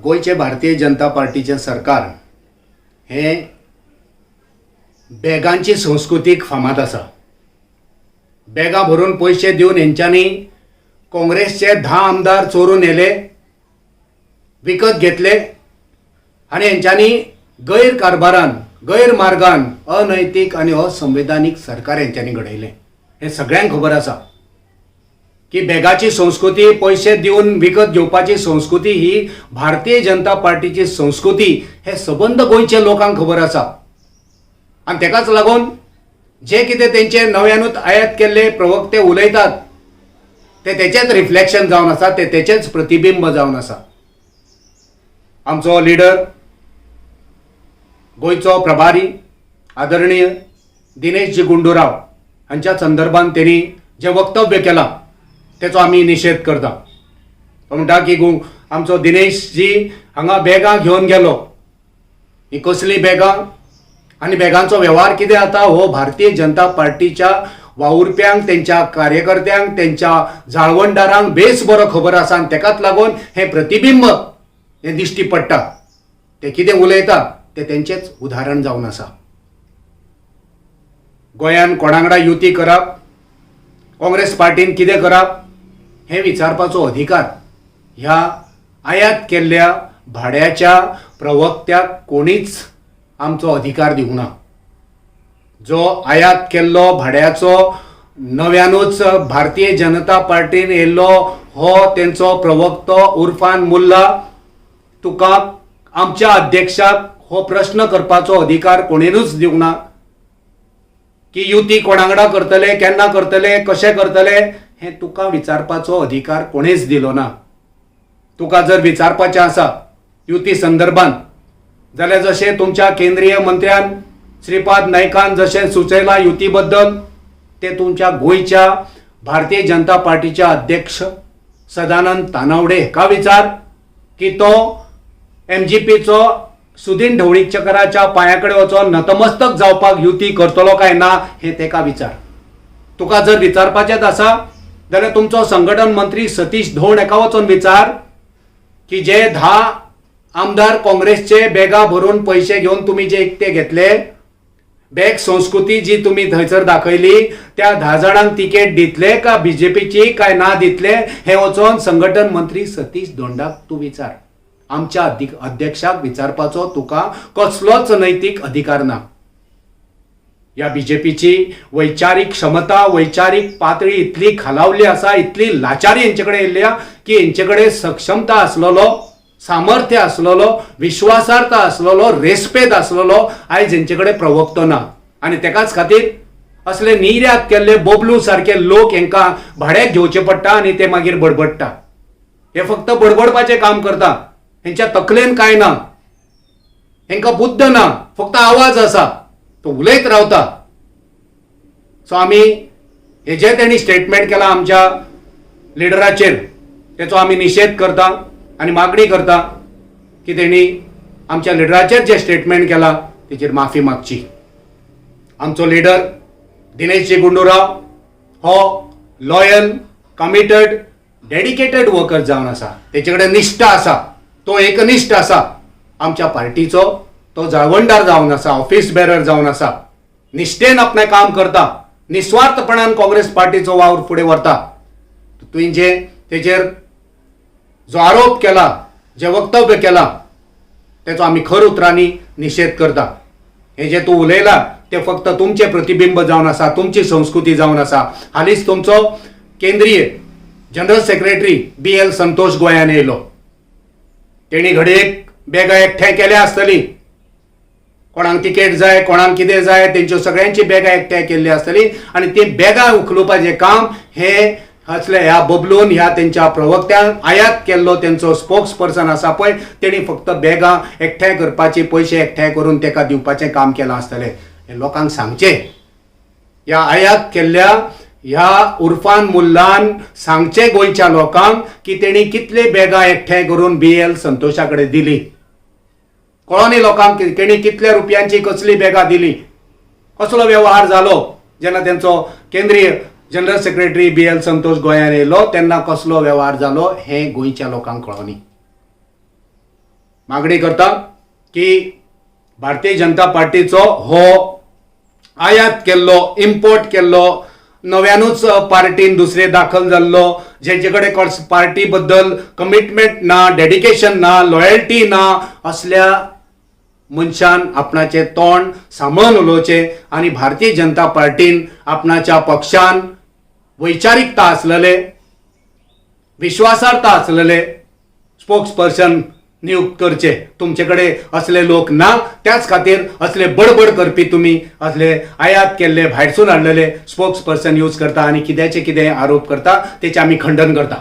गोयचे भारतीय जनता पार्टीचे सरकार हे बॅगांची संस्कृतीक फामाद आसा. बॅगां भरून पैसे दिवन हेंच्यांनी काँग्रेसचे 10 आमदार चोरून येले, विकत घेतले आणि हेंच्यांनी गैरकारभारान गैरमार्गान अनैतीक आणि असंवैधानिक सरकार हेंच्यांनी घडयलें. हे सगळ्यांक खबर आसा की बॅगाची संस्कृती, पैसे दिवन विकत घेवपाची संस्कृती ही भारतीय जनता पार्टीची संस्कृती हे सबंद गोंयचे लोकांक खबर आसा. आणि तेकाच लागून जे कितें तेंचे नव्यानूच आयात केल्ले प्रवक्ते उलयतात ते तेचेच रिफ्लेक्शन जावन आसा, ते तेचेच प्रतिबिंब जावन आसा. आमचो लिडर गोंयचो प्रभारी आदरणीय दिनेशजी गुंडूराव हांच्या संदर्भात त्यांनी जे वक्तव्य केलां तेचो आमी निशेध करता. तो म्हणटा की आमचो दिनेशजी हांगा बॅगां घेवन गेलो, ही कसली बॅगां आनी बॅगांचो वेव्हार कितें जाता हो भारतीय जनता पार्टीच्या वावुरप्यांक, तेंच्या कार्यकर्त्यांक, तेंच्या जाळवणदारांक बेस बरो खबर आसा. आनी तेकाच लागून हे प्रतिबिंब हे दिश्टी पडटा. ते कितें उलयता ते तेंचेच उदाहरण जावन आसा. गोंयान कोणांगडा युती करप, काँग्रेस पार्टीन कितें करप हे विचारपाचो अधिकार ह्या आयात केल्ल्या भाड्याच्या प्रवक्त्याक कोणीच आमचो अधिकार दिवंक ना. जो आयात केल्लो भाड्याचो नव्यानूच भारतीय जनता पार्टीन येयल्लो हो तेंचो प्रवक्तो उर्फान मुल्ला, तुका आमच्या अध्यक्षाक हो प्रश्न करपाचो अधिकार कोणेनूच दिवंक ना की युती कोणांगडा करतले, केन्ना करतले, कशें करतले हे तुका विचारपाचो अधिकार कोणेच दिलो ना. तुका जर विचारपाचें आसा युती संदर्भात जाल्यार जशें तुमच्या केंद्रीय मंत्र्यान श्रीपाद नायकान जशें सुचयलां युती बद्दल, ते तुमच्या गोंयच्या भारतीय जनता पार्टीच्या अध्यक्ष सदानंद तानावडे हेका विचार की तो MGPचो सुदीन ढवळीकराच्या पांयाकडे वचून नतमस्तक जावपाक युती करतलो काय ना हे तेका विचार. तुका जर विचारपाचेंच आसा जाल्यार तुमचो संघटन मंत्री सतीश धोंड हेका वचून विचार की जे 10 आमदार काँग्रेसचे बॅगा भरून पैसे घेवन तुम्ही जे एकटे घेतले, बॅग संस्कृती जी तुम्ही थंयसर दाखयली, त्या 10 जाणांक तिकेट दितले का BJPची काय ना दितले हे वचून संघटन मंत्री सतीश धोंडाक तू विचार. आमच्या अध्यक्षाक विचारपाचो तुका कसलोच नैतीक अधिकार ना. या BJPची वैचारिक क्षमता, वैचारिक पातळी इतली खालावली आसा, इतली लाचारी हेंचेकडे येयल्या की हेंचेकडे सक्षमता आसलेलो, सामर्थ्य आसलेलो, विश्वासार्थ आसलेलो, रेस्पेद आसलेलो आयज हेंचेकडे प्रवक्तो ना. आनी तेकाच खातीर असले निर्यात केल्ले बोबलू सारखे लोक हेंकां भाड्याक घेवचे पडटा आनी ते मागीर बडबडटा. हे फक्त बडबडपाचें काम करता. हेंच्या तकलेन काय ना, हेंकां बुद्ध ना, फक्त आवाज आसा, तो उलयत रावता. सो आमी हे जे तेणी स्टेटमेंट केला आमच्या लिडराचेर तेचो आमी निशेध करता आनी मागणी करता की तेणी आमच्या लिडराचेर जे स्टेटमेंट केला तेचेर माफी मागची. आमचो लिडर दिनेशजी गुंडूराव हो लॉयल, कमिटेड, डेडिकेटेड वर्कर जावन आसा. तेचेकडे निश्ठा आसा, तो एकनिश्ठ आसा. आमच्या पार्टीचो तो जाळवणदार जावन आसा, ऑफिस बेरर जावन आसा. निश्ठेन आपणें काम करता, निस्वार्थपणान काँग्रेस पार्टीचो वावर फुडें व्हरता. तुवें जे तेचेर जो आरोप केला, जे वक्तव्य केला तेचो आमी खर उतरांनी निशेध करता. हे जे तूं उलयला ते फक्त तुमचे प्रतिबिंब जावन आसा, तुमची संस्कृती जावन आसा. हालींच तुमचो केंद्रीय जनरल सेक्रेटरी BL संतोष गोंयान येयलो. तेणी घडयेक बॅगां एकठांय केल्या आसतली, कोणाक तिकेट जाय, कोणाक कितें जाय, तेंच्यो सगळ्यांची बॅगां एकठांय केल्ली आसतली आनी ती बॅगां उखलुपाचें काम हे असले ह्या बबलून ह्या तेंच्या प्रवक्त्यान आयात केल्लो तेंचो स्पोक्स पर्सन आसा पळय तेणी फक्त बॅगां एकठांय करपाची, पयशे एकठांय करून तेका दिवपाचें काम केलां आसतलें. हे लोकांक सांगचें, ह्या आयात केल्ल्या ह्या उर्फान मुल्लान सांगचें गोंयच्या लोकांक की तेणी कितले बॅगां एकठांय करून BL संतोषा कडेन दिली. कळोनी लोकांक तेणी कितल्या रुपयांची कसली बॅगां दिली, कसलो वेव्हार जालो. जेन्ना तेंचो केंद्रीय जनरल सेक्रेटरी BL संतोष गोंयान येयलो तेन्ना कसलो वेव्हार जालो हे गोंयच्या लोकांक कळोनी. मागणी करता की भारतीय जनता पार्टीचो हो आयात केल्लो इम्पोर्ट केल्लो नव्यानूच पार्टीन दुसरे दाखल जाल्लो जेचे कडेन पार्टी बद्दल कमिटमेंट ना, डेडिकेशन ना, लॉयल्टी ना असल्या मनशान आपणाचे तोंड सांबाळून उलोवचें आनी भारतीय जनता पार्टीन आपणाच्या पक्षान वैचारिकता आसलेले, विश्वासार्हता आसलेले स्पोक्स पर्सन नियुक्त करचे. तुमचे कडेन असले लोक ना, त्याच खातीर असले बडबड करपी तुम्ही असले आयात केल्ले भायरसून हाडलेले स्पोक्स पर्सन यूज करता आनी कित्याचे कितें आरोप करता तेचे आमी खंडन करता.